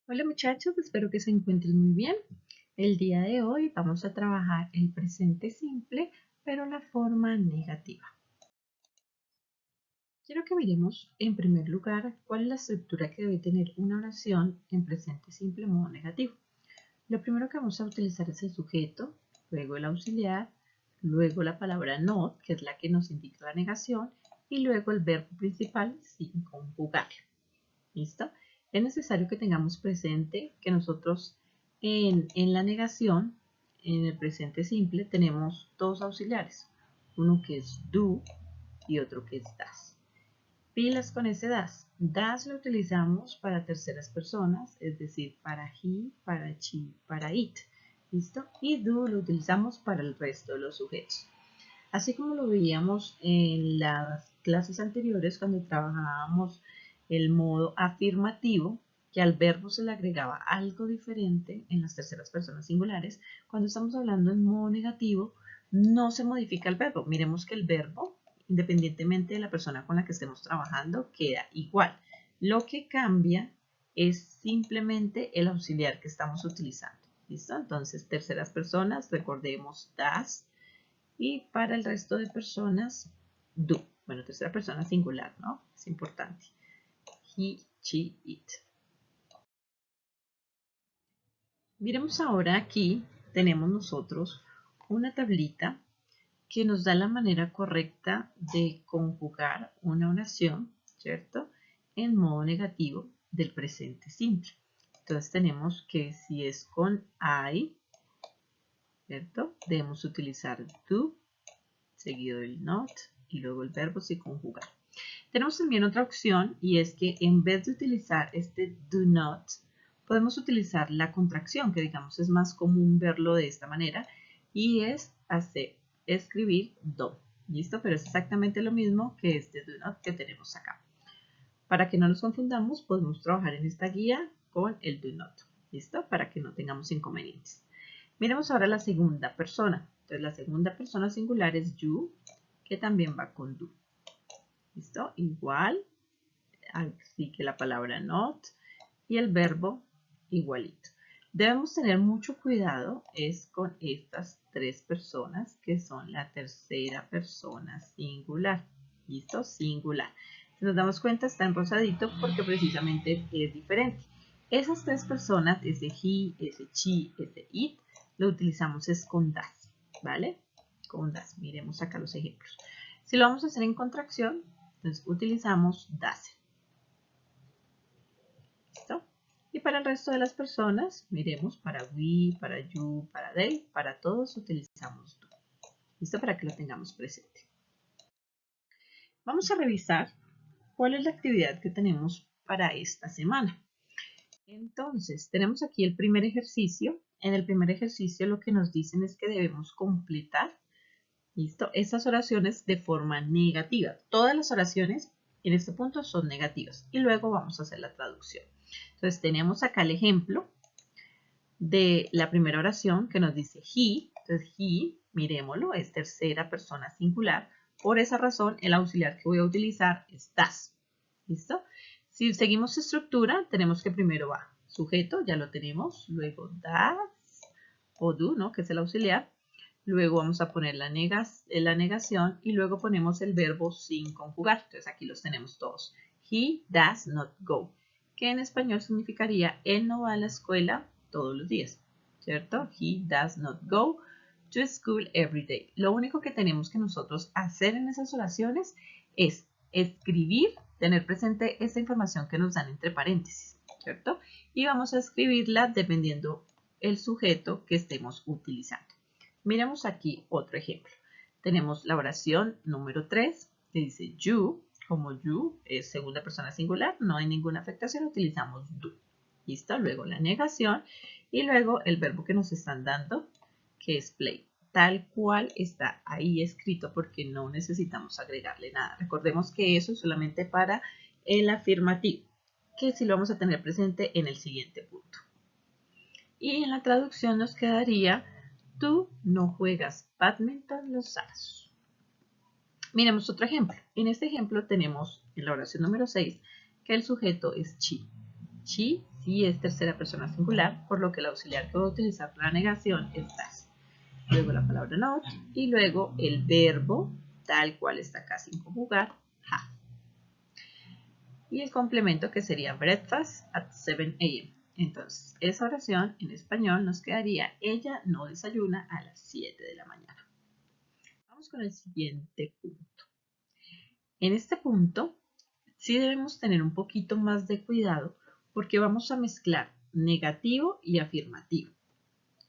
Hola muchachos, espero que se encuentren muy bien. El día de hoy vamos a trabajar el presente simple, pero la forma negativa. Quiero que miremos en primer lugar cuál es la estructura que debe tener una oración en presente simple modo negativo. Lo primero que vamos a utilizar es el sujeto, luego el auxiliar, luego la palabra not, que es la que nos indica la negación, y luego el verbo principal sin conjugar. ¿Listo? Es necesario que tengamos presente que nosotros en la negación, en el presente simple, tenemos dos auxiliares. Uno que es do y otro que es das. Pilas con ese das. Das lo utilizamos para terceras personas, es decir, para he, para she, para it. ¿Listo? Y do lo utilizamos para el resto de los sujetos. Así como lo veíamos en las clases anteriores cuando trabajábamos el modo afirmativo, que al verbo se le agregaba algo diferente en las terceras personas singulares, cuando estamos hablando en modo negativo, no se modifica el verbo. Miremos que el verbo, independientemente de la persona con la que estemos trabajando, queda igual. Lo que cambia es simplemente el auxiliar que estamos utilizando. ¿Listo? Entonces, terceras personas, recordemos das, y para el resto de personas, do. Bueno, tercera persona singular, ¿no? Es importante. He, she, it. Miremos ahora aquí, tenemos nosotros una tablita que nos da la manera correcta de conjugar una oración, ¿cierto? En modo negativo del presente simple. Entonces tenemos que si es con I, ¿cierto? Debemos utilizar do, seguido del not y luego el verbo sin conjugar. Tenemos también otra opción y es que en vez de utilizar este do not, podemos utilizar la contracción, que digamos es más común verlo de esta manera, y es escribir do. ¿Listo? Pero es exactamente lo mismo que este do not que tenemos acá. Para que no nos confundamos, podemos trabajar en esta guía con el do not. ¿Listo? Para que no tengamos inconvenientes. Miremos ahora la segunda persona. Entonces la segunda persona singular es you, que también va con do. ¿Listo? Igual, así que la palabra not y el verbo igualito. Debemos tener mucho cuidado es con estas tres personas que son la tercera persona singular. ¿Listo? Singular. Si nos damos cuenta está en rosadito porque precisamente es diferente. Esas tres personas, ese he, ese she, ese it, lo utilizamos es con das, ¿vale? Con das. Miremos acá los ejemplos. Si lo vamos a hacer en contracción, entonces utilizamos das. ¿Listo? Y para el resto de las personas, miremos para we, para you, para they, para todos utilizamos do. ¿Listo? Para que lo tengamos presente. Vamos a revisar cuál es la actividad que tenemos para esta semana. Entonces, tenemos aquí el primer ejercicio. En el primer ejercicio lo que nos dicen es que debemos completar, ¿listo? Estas oraciones de forma negativa. Todas las oraciones en este punto son negativas. Y luego vamos a hacer la traducción. Entonces, tenemos acá el ejemplo de la primera oración que nos dice he. Entonces, he, miremoslo, es tercera persona singular. Por esa razón, el auxiliar que voy a utilizar es das. ¿Listo? Si seguimos estructura, tenemos que primero va sujeto, ya lo tenemos, luego das o do, ¿no? Que es el auxiliar. Luego vamos a poner la negación y luego ponemos el verbo sin conjugar. Entonces aquí los tenemos todos. He does not go, que en español significaría él no va a la escuela todos los días, ¿cierto? He does not go to school every day. Lo único que tenemos que nosotros hacer en esas oraciones es escribir, tener presente esa información que nos dan entre paréntesis, ¿cierto? Y vamos a escribirla dependiendo el sujeto que estemos utilizando. Miremos aquí otro ejemplo. Tenemos la oración número 3 que dice you. Como you es segunda persona singular, no hay ninguna afectación, utilizamos do. ¿Listo? Luego la negación y luego el verbo que nos están dando, que es play. Tal cual está ahí escrito porque no necesitamos agregarle nada. Recordemos que eso es solamente para el afirmativo, que sí lo vamos a tener presente en el siguiente punto. Y en la traducción nos quedaría: tú no juegas badminton los sábados. Miremos otro ejemplo. En este ejemplo tenemos en la oración número 6 que el sujeto es she. She sí es tercera persona singular, por lo que el auxiliar que voy a utilizar para la negación es does. Luego la palabra not y luego el verbo tal cual está acá sin conjugar, have. Y el complemento que sería breakfast at 7 a.m. Entonces, esa oración en español nos quedaría: ella no desayuna a las 7 de la mañana. Vamos con el siguiente punto. En este punto, sí debemos tener un poquito más de cuidado porque vamos a mezclar negativo y afirmativo.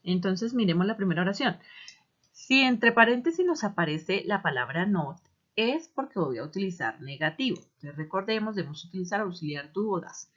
Entonces, miremos la primera oración. Si entre paréntesis nos aparece la palabra not, es porque voy a utilizar negativo. Entonces, recordemos, debemos utilizar auxiliar do o das.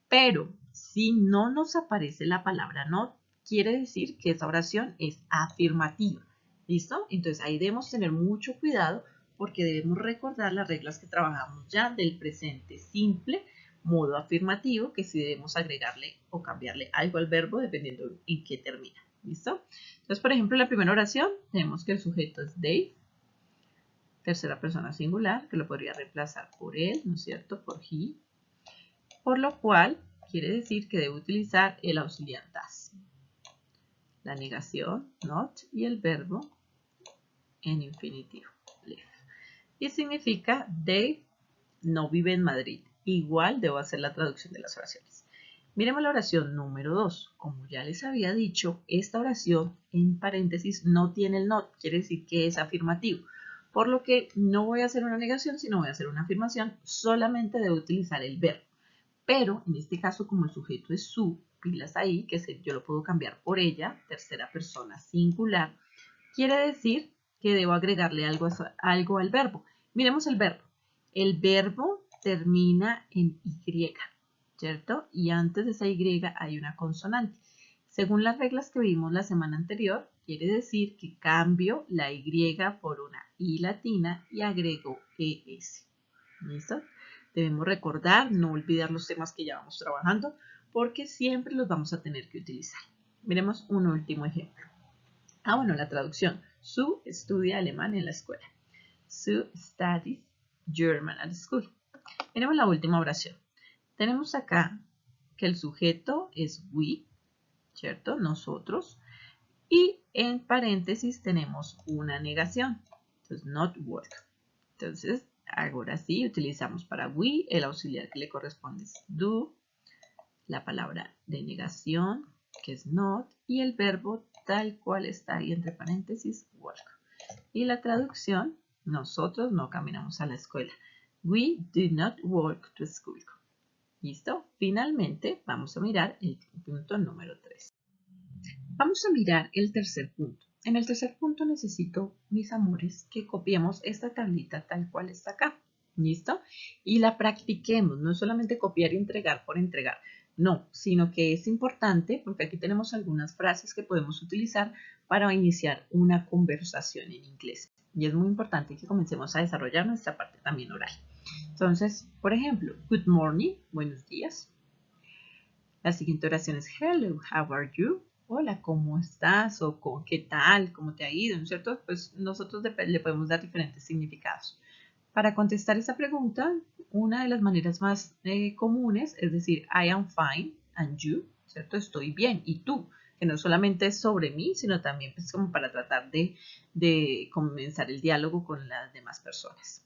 Pero si no nos aparece la palabra not, quiere decir que esa oración es afirmativa. ¿Listo? Entonces ahí debemos tener mucho cuidado porque debemos recordar las reglas que trabajamos ya del presente simple, modo afirmativo, que si debemos agregarle o cambiarle algo al verbo dependiendo en qué termina. ¿Listo? Entonces, por ejemplo, en la primera oración tenemos que el sujeto es they, tercera persona singular, que lo podría reemplazar por él, ¿no es cierto? Por he. Por lo cual, quiere decir que debo utilizar el auxiliar does. La negación, not, y el verbo en infinitivo, live. Y significa they no vive en Madrid. Igual debo hacer la traducción de las oraciones. Miremos la oración número 2. Como ya les había dicho, esta oración en paréntesis no tiene el not, quiere decir que es afirmativo. Por lo que no voy a hacer una negación, sino voy a hacer una afirmación. Solamente debo utilizar el verbo. Pero en este caso, como el sujeto es su, pilas ahí, que yo lo puedo cambiar por ella, tercera persona singular, quiere decir que debo agregarle algo al verbo. Miremos el verbo. El verbo termina en Y, ¿cierto? Y antes de esa Y hay una consonante. Según las reglas que vimos la semana anterior, quiere decir que cambio la Y por una I latina y agrego ES. ¿Listo? Debemos recordar, no olvidar los temas que ya vamos trabajando, porque siempre los vamos a tener que utilizar. Miremos un último ejemplo. Bueno, la traducción. Sue estudia alemán en la escuela. Sue studies German at school. Miremos la última oración. Tenemos acá que el sujeto es we, ¿cierto? Nosotros. Y en paréntesis tenemos una negación. Entonces, not work. Entonces, ahora sí, utilizamos para we el auxiliar que le corresponde es do, la palabra de negación, que es not, y el verbo tal cual está ahí entre paréntesis, work. Y la traducción, nosotros no caminamos a la escuela. We do not walk to school. ¿Listo? Finalmente, vamos a mirar el punto número 3. Vamos a mirar el tercer punto. En el tercer punto necesito, mis amores, que copiemos esta tablita tal cual está acá. ¿Listo? Y la practiquemos. No es solamente copiar y entregar por entregar. No, sino que es importante porque aquí tenemos algunas frases que podemos utilizar para iniciar una conversación en inglés. Y es muy importante que comencemos a desarrollar nuestra parte también oral. Entonces, por ejemplo, good morning, buenos días. La siguiente oración es hello, how are you? Hola, ¿cómo estás? O ¿qué tal? ¿Cómo te ha ido? ¿No es cierto? Pues nosotros le podemos dar diferentes significados. Para contestar esa pregunta, una de las maneras más comunes es decir I am fine and you, ¿cierto? Estoy bien. ¿Y tú? Que no solamente es sobre mí, sino también pues, como para tratar de comenzar el diálogo con las demás personas.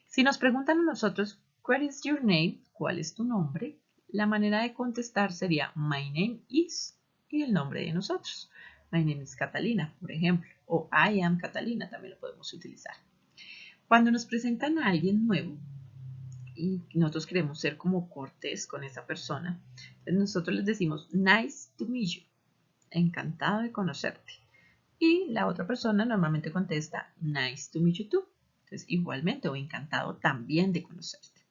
Si nos preguntan a nosotros, what is your name? ¿Cuál es tu nombre? La manera de contestar sería my name is y el nombre de nosotros. My name is Catalina, por ejemplo, o I am Catalina, también lo podemos utilizar. Cuando nos presentan a alguien nuevo y nosotros queremos ser como cortés con esa persona, nosotros les decimos nice to meet you, encantado de conocerte. Y la otra persona normalmente contesta nice to meet you too. Entonces, igualmente o encantado también de conocerte.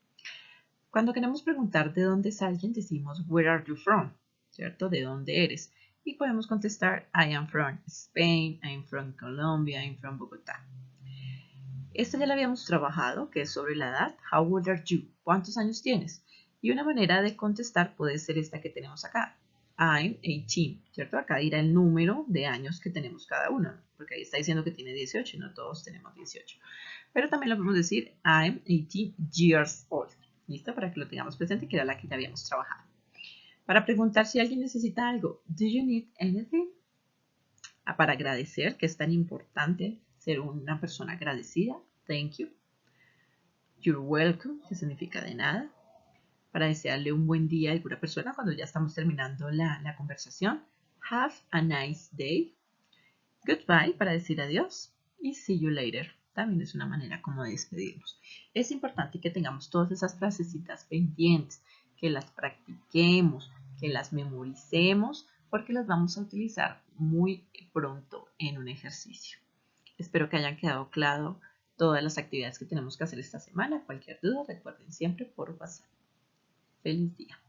Cuando queremos preguntar de dónde es alguien, decimos where are you from, ¿cierto? ¿De dónde eres? Y podemos contestar I am from Spain, I am from Colombia, I am from Bogotá. Esta ya la habíamos trabajado, que es sobre la edad. How old are you? ¿Cuántos años tienes? Y una manera de contestar puede ser esta que tenemos acá. I'm 18, ¿cierto? Acá dirá el número de años que tenemos cada uno, porque ahí está diciendo que tiene 18 y no todos tenemos 18. Pero también lo podemos decir I'm 18 years old. ¿Listo? Para que lo tengamos presente, que era la que ya habíamos trabajado. Para preguntar si alguien necesita algo. Do you need anything? Para agradecer, que es tan importante ser una persona agradecida. Thank you. You're welcome, que significa de nada. Para desearle un buen día a alguna persona cuando ya estamos terminando la conversación. Have a nice day. Goodbye, para decir adiós. Y see you later. También es una manera como de despedirnos. Es importante que tengamos todas esas frasecitas pendientes, que las practiquemos, que las memoricemos, porque las vamos a utilizar muy pronto en un ejercicio. Espero que hayan quedado claro todas las actividades que tenemos que hacer esta semana. Cualquier duda, recuerden siempre por WhatsApp. Feliz día.